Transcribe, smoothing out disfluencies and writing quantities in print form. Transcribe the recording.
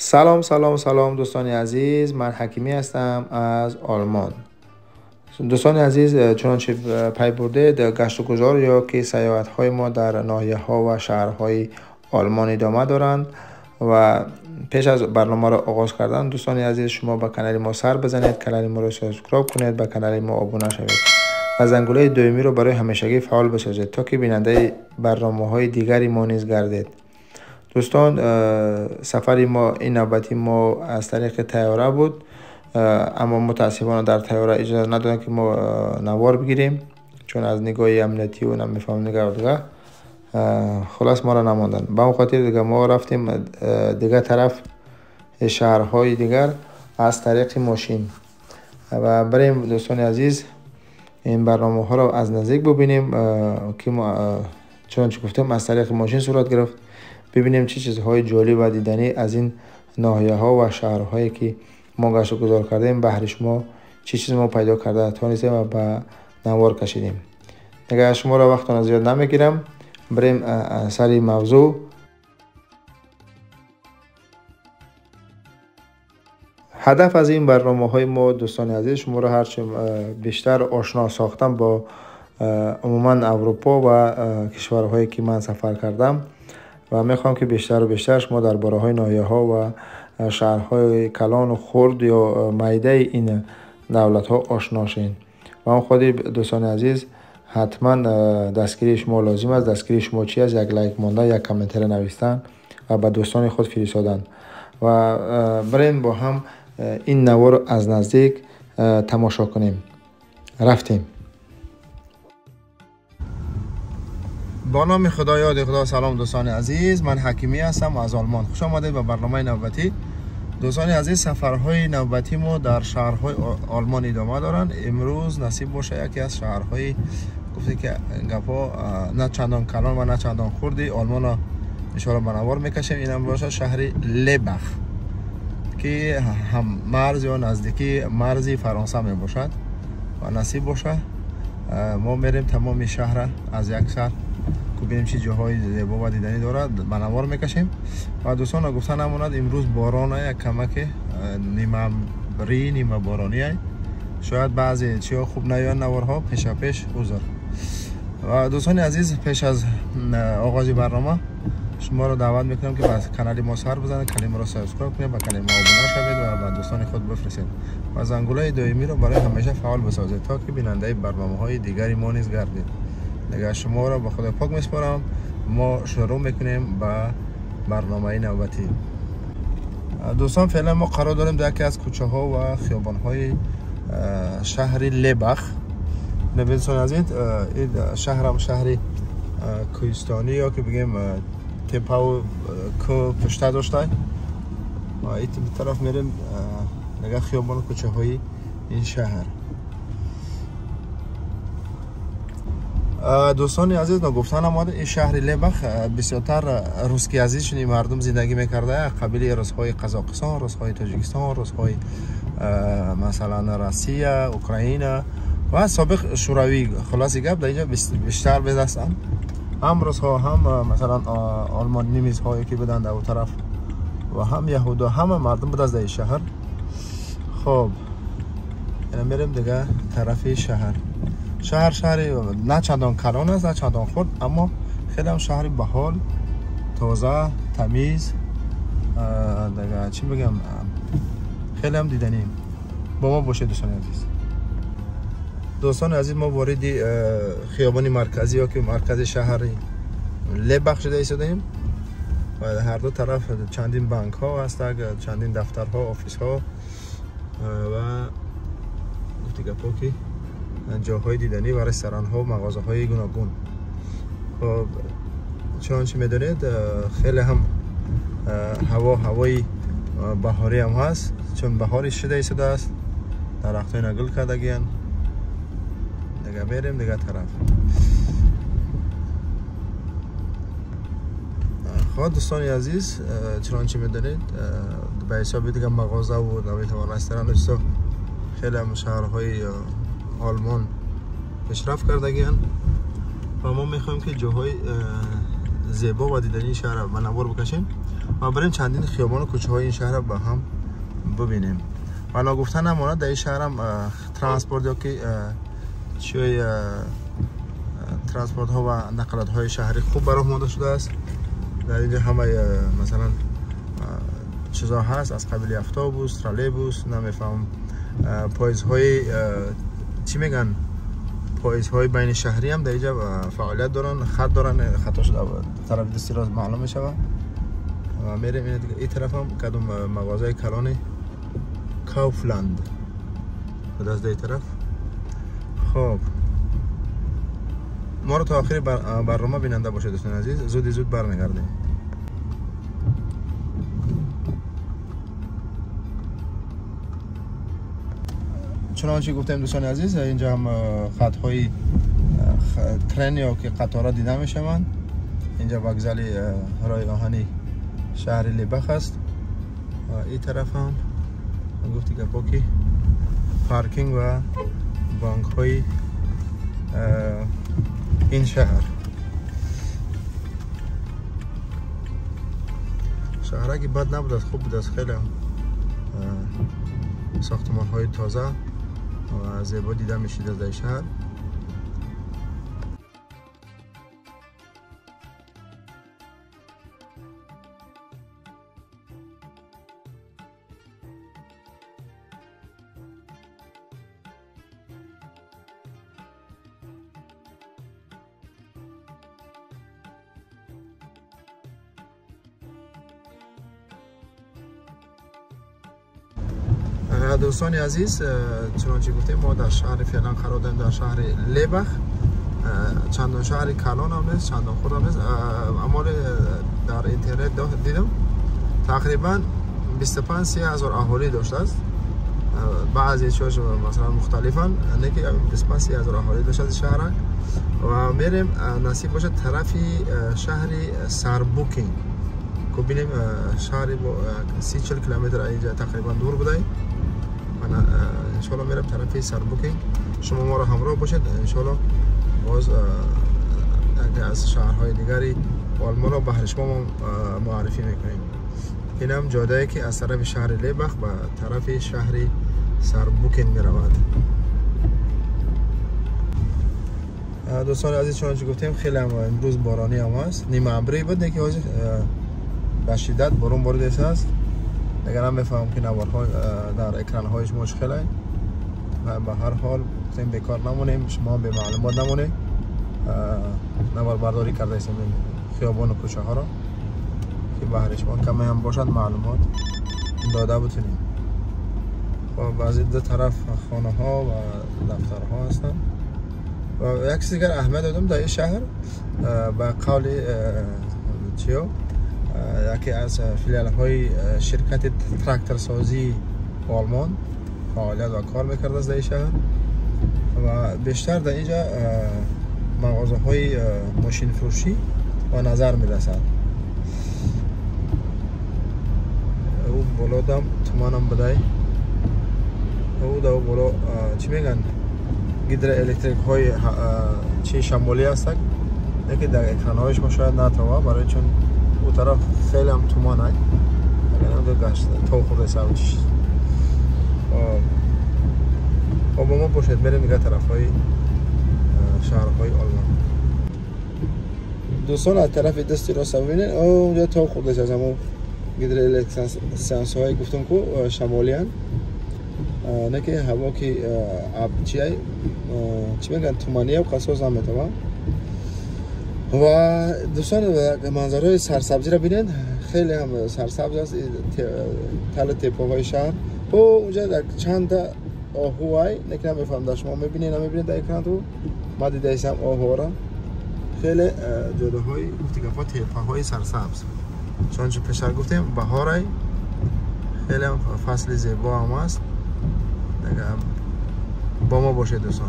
سلام دوستان عزیز، من حکیمی هستم از آلمان. دوستان عزیز، چنانچه پی برده در گشت و گذار یا که سیاحت های ما در ناحیه ها و شهرهای آلمان ادامه دارند و پیش از برنامه را آغاز کردن دوستان عزیز شما به کانال ما سر بزنید، کانال ما را سابسکرایب کنید، به کانال ما ابونه شوید و زنگوله دومی رو برای همیشگی فعال بسازید تا که بیننده برنامه های دیگری ما نیز گردید. دوستان، سفری ما این نوبتی ما از طریق طیاره بود، اما متاسفانه در طیاره اجازه ندادن که ما نوار بگیریم چون از نگاه امنیتی و نمیفهم نگاه دیگه خلاص ما را نماندن. به اون خاطر دیگه ما رفتیم دیگه طرف شهرهای دیگر از طریق ماشین و بریم دوستان عزیز این برنامه ها را از نزدیک ببینیم که ما چنانچه گفتم از طریق ماشین صورت گرفت، ببینیم چه چیزهای جالب و دیدنی از این ناحیه ها و شهرهایی که ما گشت و گذار کردیم بهر شما چه چیز ما پیدا کرده تانستیم و به نوار کشیدیم. دیگه شما را وقتان زیاد نمیگیرم، بریم سری موضوع. هدف از این برنامه های ما دوستان عزیز شما را هرچه بیشتر آشنا ساختم با عموما اروپا و کشورهایی که من سفر کردم و میخوام که بیشتر و بیشتر شما در باره های ناحیه ها و شهرهای کلان و خرد یا میده این دولت ها آشنا شین و اون خودی دوستان عزیز حتما دستگیری شما لازم است. دستگیری شما چی است؟ یک لایک ماندن، یک کامنتر نوشتن و به دوستان خود فرستادن و بریم با هم این نوار از نزدیک تماشا کنیم. رفتیم. با نام خدا یاد خدا. سلام دوستان عزیز، من حکیمی هستم از آلمان. خوش آمدید به برنامه نوبتی. دوستان عزیز، سفرهای نوبتی ما در شهرهای آلمان ادامه دارند. امروز نصیب باشه یکی از شهرهای گفته که گپا نه چندان کلان و نه چندان خردی آلمان را اشاره به نوار میکشیم. این هم باشه شهر لبخ که هم مرز یا نزدیکی مرزی فرانسه می باشد و نصیب باشه ما میریم تمام شهر از یک سر که ببینیم چه جاهای زیبا و دیدنی دارد به نوار میکشیم. و دوستان گفتن نماند امروز باران یک کمک نیمه ری نیمه بارانی است، شاید بعضی چیا خوب نیان نوارها پیش عذر. و دوستان عزیز پیش از آغاز برنامه شما رو دعوت میکنم که به کانال ما سر بزنید، کانال ما رو سابسکرایب کنید، به کانال ما ابونه شوید و به دوستان خود بفرستید و زنگوله دائمی رو برای همیشه فعال بسازید تا که بیننده برنامه های دیگری ما نیز گردید. دیگه شما رو به خدا پاک میسپارم. ما شروع میکنیم به برنامه نوبتی. دوستان فعلا ما قرار داریم در یکی از کوچه ها و خیابان های شهر لبخ. دوستان عزیز این شهری کوهستانی یا که بگیم تپه و کو پشته داشته و این طرف میریم نگاه خیابان کوچه های این شهر. دوستان عزیز نگفتن آمده این شهر لبخ بسیارتر روسکی عزیزشونی مردم زندگی میکرده قبیل روسهای قزاقستان، روسهای تاجیکستان، روسهای مثلا روسیه، اوکراین و سابق شوروی. خلاصی گپ در اینجا بیشتر به دست هم روسها هم مثلا آلمانی نیمیز هایی که بدن در اون طرف و هم یهودا همه مردم بدن در این شهر. خب اینا میریم دیگه طرف شهر نه چندان کلان است نه چندان خرد، اما خیلی هم شهر بحال، تازه، تمیز، دیگه چی بگم خیلی هم دیدنی. با ما باشه دوستان عزیز. دوستان عزیز ما وارد خیابان مرکزی یا که مرکز شهر لبخ شده ایستادیم و هر دو طرف چندین بانک ها هست، چندین دفترها، آفیس ها و دیگه پاکی جاهای دیدنی و رستوران ها و مغازه های گوناگون. خب چنانچه میدونید خیلی هم هوای بهاری هم هست چون بهاری شده ایستاده است، درخت های نگل کردگیان. دیگه بریم دیگه طرف. خب دوستان عزیز چنانچه میدونید به حساب دیگه مغازه و نویتوان رستوران خیلی هم شهرهای آلمان پیشرفت کردگیان و ما میخوایم که جاهای زیبا و دیدنی شهر را منور بکشیم و بریم چندین خیابان و کوچه های این شهر را با هم ببینیم. حالا گفتن نماند در این شهر هم ترانسپورت یا که چیه ترانسپورت ها و نقلات های شهری خوب براه مانده شده است. در اینجا همه مثلا چیزا هست از قبیل اتوبوس، ترالبوس، نمیفهم پایزهای چی میگن، پایزهای بین شهری هم در اینجا فعالیت دارن، خط دارن، خطاش طرف دستی راست معلوم میشه و میریم این طرف هم کدوم مغازه کلان کافلند به دست این طرف. خب ما رو تا آخر برنامه بیننده باشید دوستان عزیز، زودی زود برمیگردیم. چنانچه گفتم دوستان عزیز اینجا هم خطهای ترن یا که قطارها دیده میشوند. اینجا وокزال راه آهنی شهر لیبخ است و این طرف هم گفتی که پاکی پارکینگ و بانک های این شهر. شهره که بد نبود است، خوب بود است، خیلی ساختمان های تازه و زیبا دیده میشید از این شهر. دوستان عزیز چنانچه گفتیم ما در شهر فعلا قرار داریم، در شهر لیبخ. چندان شهر کلان هم نیست، چندان خرد هم نیست، اما در اینترنت دیدم تقریبا 25-30 هزار اهالی داشته است. بعضی چاش مثلا مختلفن، نه که 25-30 هزار اهالی داشته است شهر و میریم نصیب باشه طرفی شهر سربوکینگ که ببینیم شهری با 30-40 کیلومتر اینجا تقریبا دور بوده. من انشالله میرم طرفی سربوکینگ، شما ما را همراه باشید انشالله باز از شهرهای دیگری آلمان را به شما معرفی میکنیم. این هم جاده‌ای که از طرف شهر لیبخ به طرف شهر سربوکینگ میرود. دوستان عزیز چنانچه گفتیم خیلی هم امروز بارانی هم هست، نیمه ابری بود که به شدت بارون بارید است. اگر هم میفهمم که نوارها در اکران هایش مشکله و به هر حال گفتیم بیکار نمونیم، شما به معلومات نمونیم، نوار برداری کرده ایستیم خیابان و کوچه ها را که به شما کمی هم باشد معلومات داده بتونیم. و بعضی دو طرف خانه ها و دفتر ها هستن و یک دیگر احمد دادم در این شهر به قول چیو یکی از فیلیال های شرکت تراکتور سازی آلمان فعالیت و کار میکرده از در این شهر و بیشتر در اینجا مغازه های ماشین فروشی و نظر میرسد. او بالا دم تومانم بدای او دا بالا چی میگن گیدر الکتریک های چی شمالی هست که در اکران هایش ما شاید نتوه برای چون او طرف خیلی هم تومان های اگر هم دو گشت تا خود حساب چیز و با ما باشد بریم دیگه طرف های شهرهای آلمان. دوستان از طرف دستی راست ببینید اونجا تا خودش از همون گیدر الکتریک سنس های گفتم که شمالی هست نه که هوا که چی میگن تومانیه و قصاص هم میتوان. و دوستان منظرهای سرسبزی را بینید خیلی هم سرسبز است تل تپه های شهر و اونجا در چند تا آهوهای نکنم میفهم در شما میبینید نمیبینید در اکران تو ما دیده ایستم آهو را خیلی جاده های گفتی که تپه های سرسبز چونچه پیشتر گفتیم بهار خیلی هم فصل زیبا هم است. با ما باشید دوستان.